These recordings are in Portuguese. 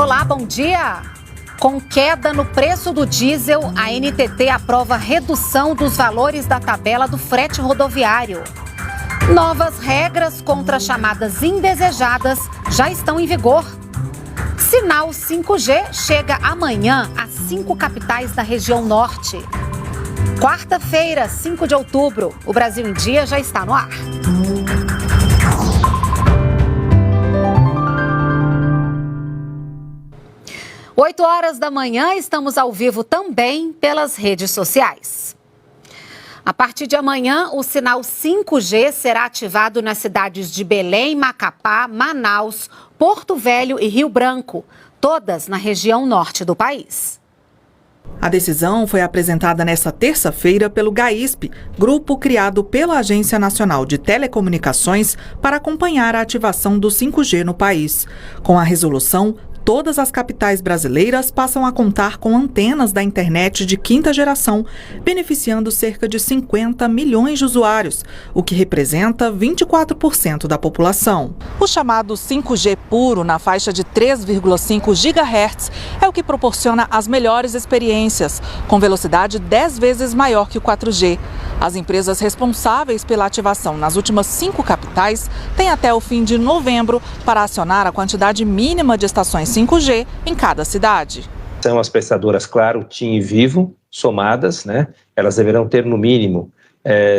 Olá, bom dia! Com queda no preço do diesel, a NTT aprova redução dos valores da tabela do frete rodoviário. Novas regras contra chamadas indesejadas já estão em vigor. Sinal 5G chega amanhã a 5 capitais da região norte. Quarta-feira, 5 de outubro, o Brasil em Dia já está no ar. Oito horas da manhã, estamos ao vivo também pelas redes sociais. A partir de amanhã, o sinal 5G será ativado nas cidades de Belém, Macapá, Manaus, Porto Velho e Rio Branco, todas na região norte do país. A decisão foi apresentada nesta terça-feira pelo GAISP, grupo criado pela Agência Nacional de Telecomunicações para acompanhar a ativação do 5G no país. Com a resolução, todas as capitais brasileiras passam a contar com antenas da internet de quinta geração, beneficiando cerca de 50 milhões de usuários, o que representa 24% da população. O chamado 5G puro, na faixa de 3,5 GHz, é o que proporciona as melhores experiências, com velocidade 10 vezes maior que o 4G. As empresas responsáveis pela ativação nas últimas 5 capitais têm até o fim de novembro para acionar a quantidade mínima de estações 5G em cada cidade. São as prestadoras Claro, TIM e Vivo, somadas, né? Elas deverão ter no mínimo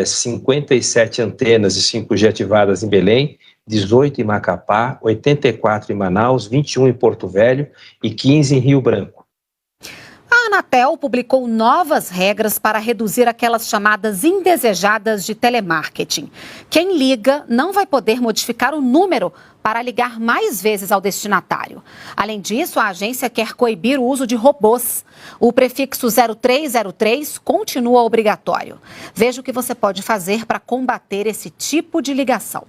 57 antenas de 5G ativadas em Belém, 18 em Macapá, 84 em Manaus, 21 em Porto Velho e 15 em Rio Branco. A Anatel publicou novas regras para reduzir aquelas chamadas indesejadas de telemarketing. Quem liga não vai poder modificar o número para ligar mais vezes ao destinatário. Além disso, a agência quer coibir o uso de robôs. O prefixo 0303 continua obrigatório. Veja o que você pode fazer para combater esse tipo de ligação.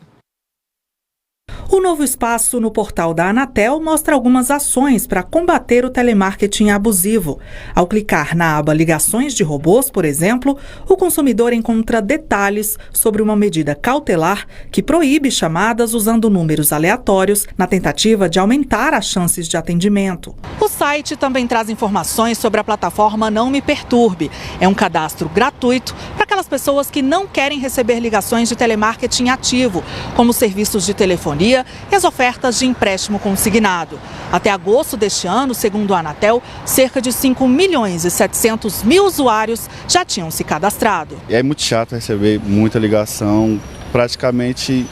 O novo espaço no portal da Anatel mostra algumas ações para combater o telemarketing abusivo. Ao clicar na aba Ligações de Robôs, por exemplo, o consumidor encontra detalhes sobre uma medida cautelar que proíbe chamadas usando números aleatórios na tentativa de aumentar as chances de atendimento. O site também traz informações sobre a plataforma Não Me Perturbe. É um cadastro gratuito para aquelas pessoas que não querem receber ligações de telemarketing ativo, como serviços de telefonia e as ofertas de empréstimo consignado. Até agosto deste ano, segundo a Anatel, cerca de 5 milhões e 700 mil usuários já tinham se cadastrado. É muito chato receber muita ligação, praticamente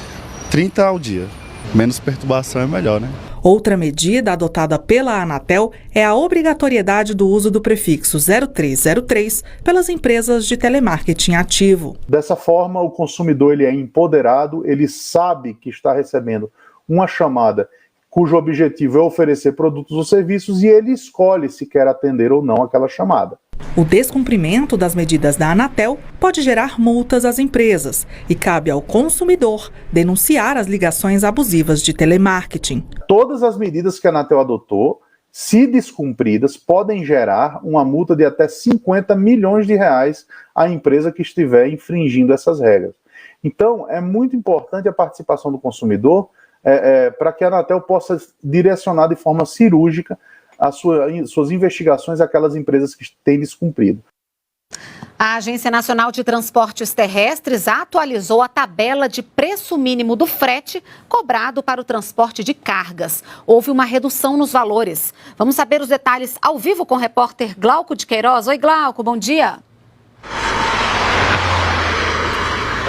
30 ao dia. Menos perturbação é melhor, né? Outra medida adotada pela Anatel é a obrigatoriedade do uso do prefixo 0303 pelas empresas de telemarketing ativo. Dessa forma, o consumidor ele é empoderado, ele sabe que está recebendo uma chamada cujo objetivo é oferecer produtos ou serviços e ele escolhe se quer atender ou não aquela chamada. O descumprimento das medidas da Anatel pode gerar multas às empresas e cabe ao consumidor denunciar as ligações abusivas de telemarketing. Todas as medidas que a Anatel adotou, se descumpridas, podem gerar uma multa de até 50 milhões de reais à empresa que estiver infringindo essas regras. Então, é muito importante a participação do consumidor para que a Anatel possa direcionar de forma cirúrgica as suas investigações àquelas empresas que têm descumprido. A Agência Nacional de Transportes Terrestres atualizou a tabela de preço mínimo do frete cobrado para o transporte de cargas. Houve uma redução nos valores. Vamos saber os detalhes ao vivo com o repórter Glauco de Queiroz. Oi, Glauco, bom dia.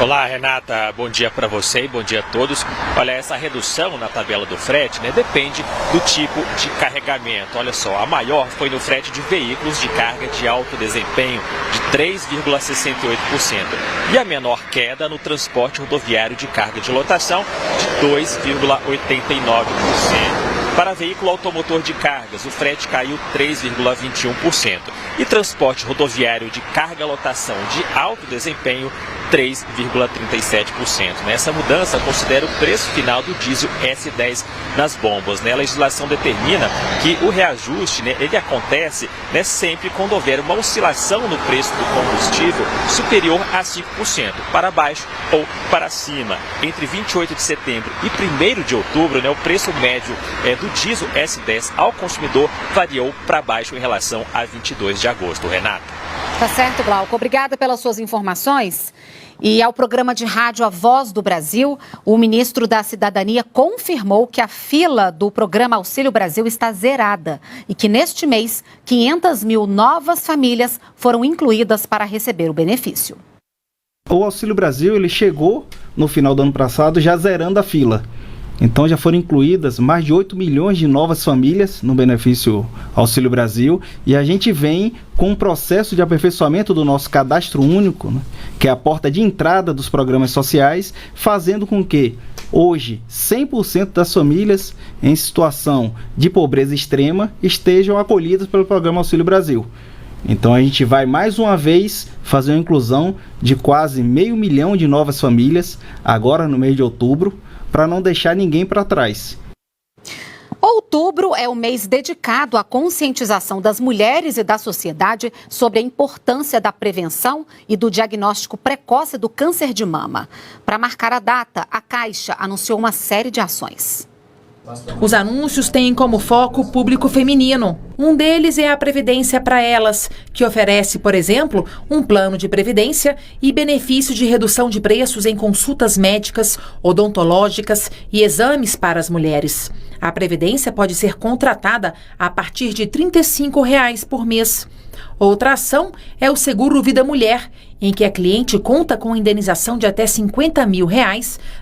Olá, Renata, bom dia para você e bom dia a todos. Olha, essa redução na tabela do frete, depende do tipo de carregamento. Olha só, a maior foi no frete de veículos de carga de alto desempenho, de 3,68%. E a menor queda no transporte rodoviário de carga de lotação, de 2,89%. Para veículo automotor de cargas, o frete caiu 3,21%. E transporte rodoviário de carga-lotação de alto desempenho 3,37%. Essa mudança considera o preço final do diesel S10 nas bombas, né? A legislação determina que o reajuste, né, ele acontece, né, sempre quando houver uma oscilação no preço do combustível superior a 5%, para baixo ou para cima. Entre 28 de setembro e 1º de outubro, né, o preço médio do diesel S10 ao consumidor variou para baixo em relação a 22 de agosto. Renata. Tá certo, Glauco. Obrigada pelas suas informações. E ao programa de rádio A Voz do Brasil, o ministro da Cidadania confirmou que a fila do programa Auxílio Brasil está zerada e que neste mês 500 mil novas famílias foram incluídas para receber o benefício. O Auxílio Brasil ele chegou no final do ano passado já zerando a fila. Então já foram incluídas mais de 8 milhões de novas famílias no benefício Auxílio Brasil e a gente vem com um processo de aperfeiçoamento do nosso cadastro único, né, que é a porta de entrada dos programas sociais, fazendo com que hoje 100% das famílias em situação de pobreza extrema estejam acolhidas pelo programa Auxílio Brasil. Então a gente vai mais uma vez fazer uma inclusão de quase 500 mil de novas famílias agora no mês de outubro, para não deixar ninguém para trás. Outubro é o mês dedicado à conscientização das mulheres e da sociedade sobre a importância da prevenção e do diagnóstico precoce do câncer de mama. Para marcar a data, a Caixa anunciou uma série de ações. Os anúncios têm como foco o público feminino. Um deles é a Previdência para Elas, que oferece, por exemplo, um plano de previdência e benefício de redução de preços em consultas médicas, odontológicas e exames para as mulheres. A Previdência pode ser contratada a partir de R$ 35 por mês. Outra ação é o Seguro Vida Mulher, em que a cliente conta com indenização de até R$ 50 mil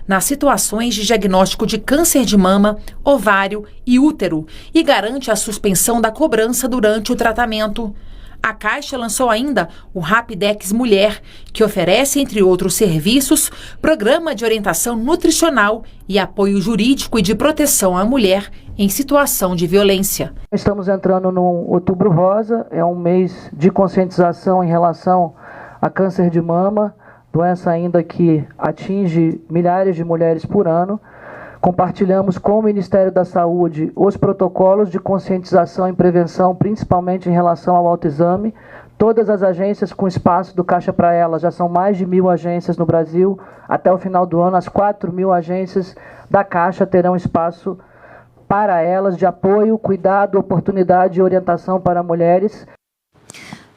nas situações de diagnóstico de câncer de mama, ovário e útero e garante a suspensão da cobrança durante o tratamento. A Caixa lançou ainda o Rapidex Mulher, que oferece, entre outros serviços, programa de orientação nutricional e apoio jurídico e de proteção à mulher em situação de violência. Estamos entrando no Outubro Rosa, é um mês de conscientização em relação a câncer de mama, doença ainda que atinge milhares de mulheres por ano. Compartilhamos com o Ministério da Saúde os protocolos de conscientização e prevenção, principalmente em relação ao autoexame. Todas as agências com espaço do Caixa para Elas, já são mais de 1.000 agências no Brasil. Até o final do ano, as 4.000 agências da Caixa terão espaço para elas de apoio, cuidado, oportunidade e orientação para mulheres.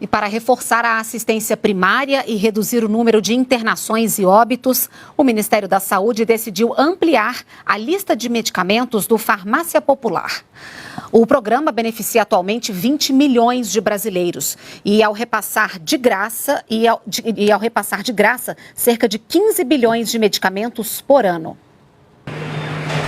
E para reforçar a assistência primária e reduzir o número de internações e óbitos, o Ministério da Saúde decidiu ampliar a lista de medicamentos do Farmácia Popular. O programa beneficia atualmente 20 milhões de brasileiros e ao repassar de graça cerca de 15 bilhões de medicamentos por ano.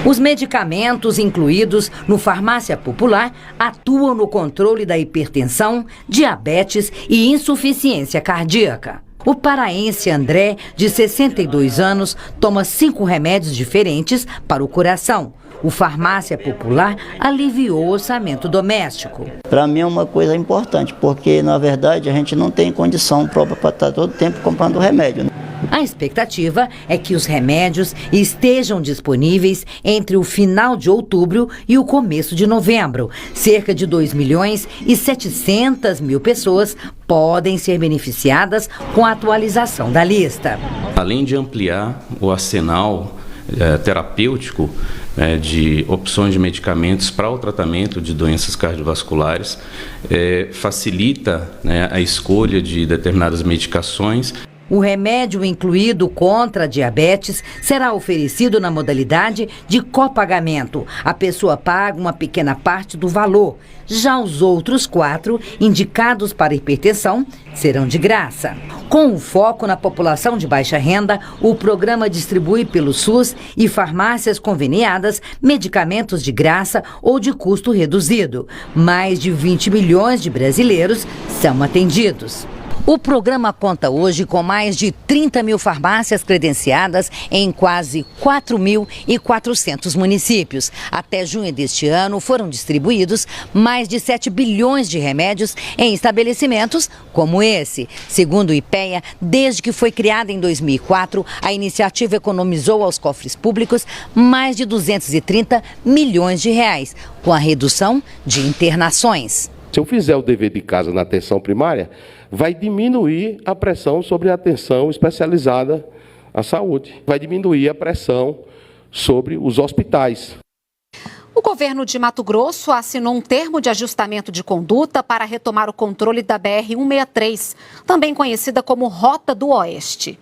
Os medicamentos incluídos no Farmácia Popular atuam no controle da hipertensão, diabetes e insuficiência cardíaca. O paraense André, de 62 anos, toma 5 remédios diferentes para o coração. O Farmácia Popular aliviou o orçamento doméstico. Para mim é uma coisa importante, porque na verdade a gente não tem condição própria para estar todo tempo comprando remédio, né? A expectativa é que os remédios estejam disponíveis entre o final de outubro e o começo de novembro. Cerca de 2.700.000 pessoas podem ser beneficiadas com a atualização da lista. Além de ampliar o arsenal terapêutico de opções de medicamentos para o tratamento de doenças cardiovasculares, facilita a escolha de determinadas medicações. O remédio incluído contra a diabetes será oferecido na modalidade de copagamento. A pessoa paga uma pequena parte do valor. Já os outros 4, indicados para hipertensão, serão de graça. Com o foco na população de baixa renda, o programa distribui pelo SUS e farmácias conveniadas medicamentos de graça ou de custo reduzido. Mais de 20 milhões de brasileiros são atendidos. O programa conta hoje com mais de 30 mil farmácias credenciadas em quase 4.400 municípios. Até junho deste ano foram distribuídos mais de 7 bilhões de remédios em estabelecimentos como esse. Segundo o IPEA, desde que foi criada em 2004, a iniciativa economizou aos cofres públicos mais de 230 milhões de reais, com a redução de internações. Se eu fizer o dever de casa na atenção primária, vai diminuir a pressão sobre a atenção especializada à saúde. Vai diminuir a pressão sobre os hospitais. O governo de Mato Grosso assinou um termo de ajustamento de conduta para retomar o controle da BR-163, também conhecida como Rota do Oeste.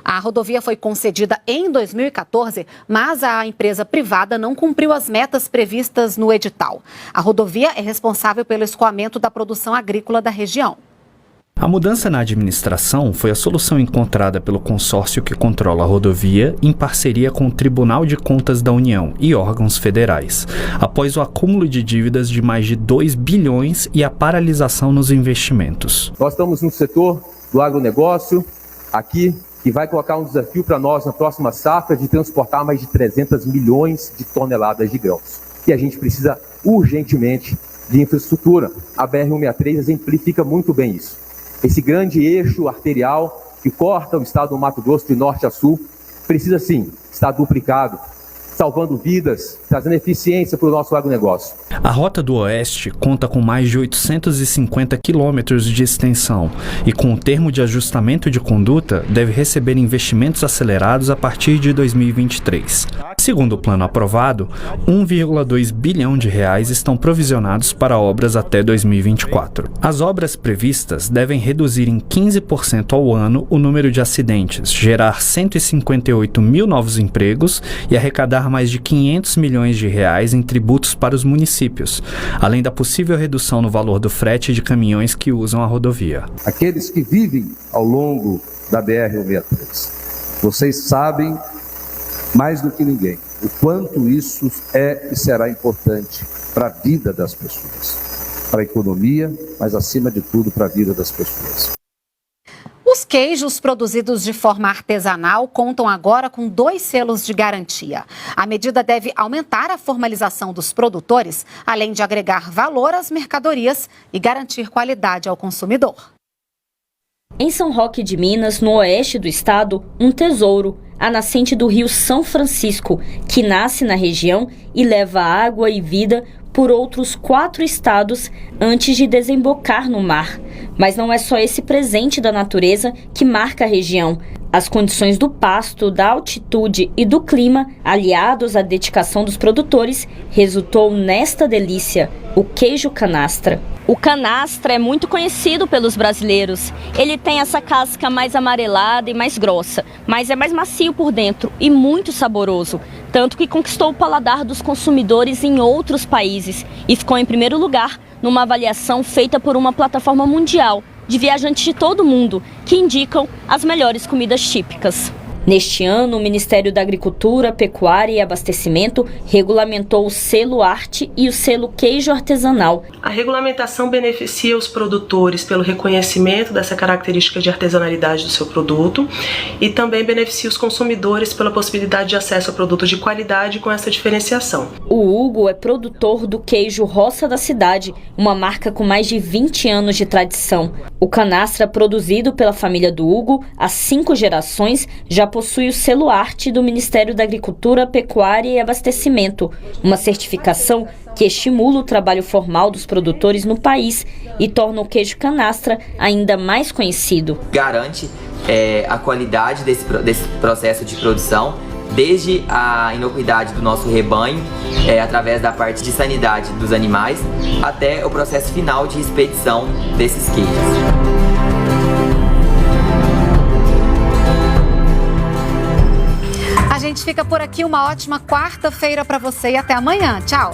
A rodovia foi concedida em 2014, mas a empresa privada não cumpriu as metas previstas no edital. A rodovia é responsável pelo escoamento da produção agrícola da região. A mudança na administração foi a solução encontrada pelo consórcio que controla a rodovia em parceria com o Tribunal de Contas da União e órgãos federais, após o acúmulo de dívidas de mais de 2 bilhões e a paralisação nos investimentos. Nós estamos no setor do agronegócio, aqui, que vai colocar um desafio para nós na próxima safra de transportar mais de 300 milhões de toneladas de grãos. E a gente precisa urgentemente de infraestrutura. A BR-163 exemplifica muito bem isso. Esse grande eixo arterial que corta o estado do Mato Grosso de norte a sul precisa sim estar duplicado, salvando vidas, trazendo eficiência para o nosso agronegócio. A Rota do Oeste conta com mais de 850 quilômetros de extensão e, com o termo de ajustamento de conduta, deve receber investimentos acelerados a partir de 2023. Segundo o plano aprovado, 1,2 bilhão de reais estão provisionados para obras até 2024. As obras previstas devem reduzir em 15% ao ano o número de acidentes, gerar 158 mil novos empregos e arrecadar mais de 500 milhões de reais em tributos para os municípios, além da possível redução no valor do frete de caminhões que usam a rodovia. Aqueles que vivem ao longo da BR-163, vocês sabem mais do que ninguém o quanto isso é e será importante para a vida das pessoas, para a economia, mas acima de tudo para a vida das pessoas. Os queijos produzidos de forma artesanal contam agora com 2 selos de garantia. A medida deve aumentar a formalização dos produtores, além de agregar valor às mercadorias e garantir qualidade ao consumidor. Em São Roque de Minas, no oeste do estado, um tesouro, a nascente do rio São Francisco, que nasce na região e leva água e vida por outros 4 estados antes de desembocar no mar. Mas não é só esse presente da natureza que marca a região. As condições do pasto, da altitude e do clima, aliados à dedicação dos produtores, resultou nesta delícia, o queijo canastra. O canastra é muito conhecido pelos brasileiros. Ele tem essa casca mais amarelada e mais grossa, mas é mais macio por dentro e muito saboroso. Tanto que conquistou o paladar dos consumidores em outros países e ficou em primeiro lugar numa avaliação feita por uma plataforma mundial de viajantes de todo o mundo que indicam as melhores comidas típicas. Neste ano, o Ministério da Agricultura, Pecuária e Abastecimento regulamentou o selo Arte e o selo Queijo Artesanal. A regulamentação beneficia os produtores pelo reconhecimento dessa característica de artesanalidade do seu produto e também beneficia os consumidores pela possibilidade de acesso a produtos de qualidade com essa diferenciação. O Hugo é produtor do queijo Roça da Cidade, uma marca com mais de 20 anos de tradição. O canastra, produzido pela família do Hugo há 5 gerações, já possui o selo Arte do Ministério da Agricultura, Pecuária e Abastecimento, uma certificação que estimula o trabalho formal dos produtores no país e torna o queijo canastra ainda mais conhecido. Garante a qualidade desse processo de produção, desde a inocuidade do nosso rebanho, através da parte de sanidade dos animais, até o processo final de expedição desses queijos. A gente fica por aqui, uma ótima quarta-feira para você e até amanhã. Tchau!